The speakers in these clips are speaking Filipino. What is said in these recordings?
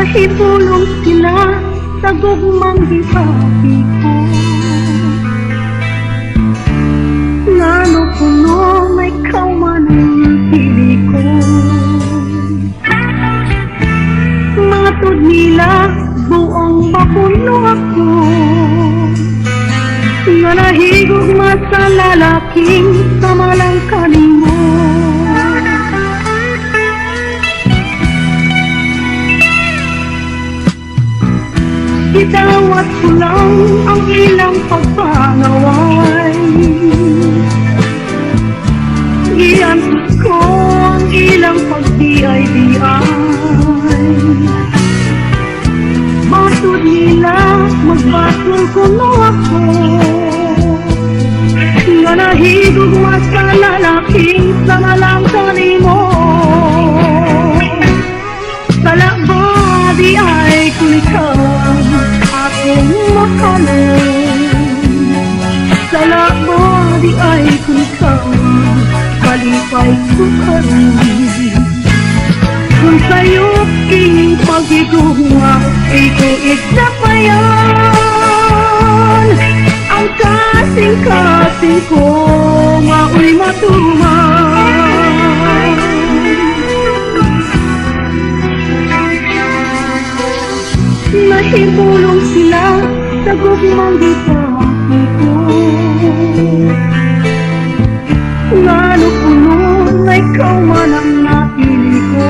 Nahibulong sila sa gugmang gipati ko. Ngano puno may kauman ang pili ko. Matod nila buong mapuno ako, nga nahigugma sa lalaking samalang kanimo. Itawat ko lang ang ilang pagpangaway, iantos ko ang ilang pagdiay-diay. Matod nila magbatol ko no ako, nga nahigugma sa lalaking samalang kanimo. Talakbo di ay kung ikaw ang aking mahalin. Talakbo di ay kung ikaw ang kalipay ko karin. Kung sa'yo king pagigugma, ituig na pa yan. Ang kasing-kasing ko mao'y matuman. Nahibulong sila sa gugmang gipati ko. Ngano puno na ikaw man ang napili ko.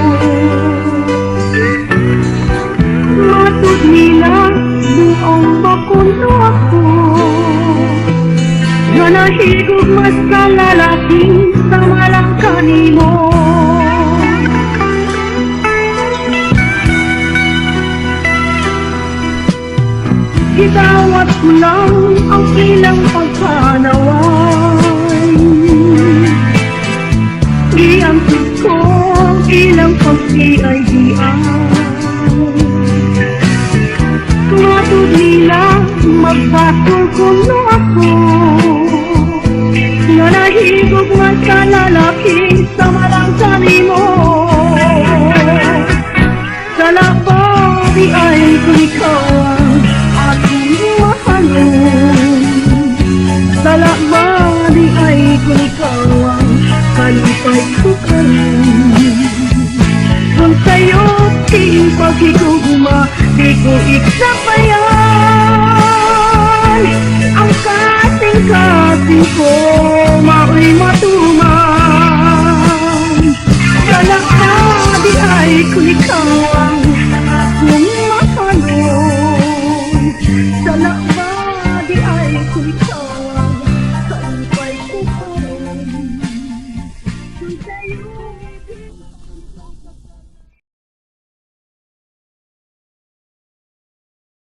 Matod nila buong mapuno ako, nga nahigugma sa lalaking samalang kanimo. Itawat ko lang ang ilang pagpanaway, iantos ko ang ilang pagdiay-diay. Matod nila magbatol ko no ako, nga nahigugma sa lalaking samalang kanimo. Sa labo di ay kung ikaw ang aking mahalin. Sa labo di ay kung ikaw ang kalipay ko karin. Kung sa'yo king pagigugma, di ko iksapayan. Ang kasing-kasing ko mao'y matuman. Sa labo di ay kung ikaw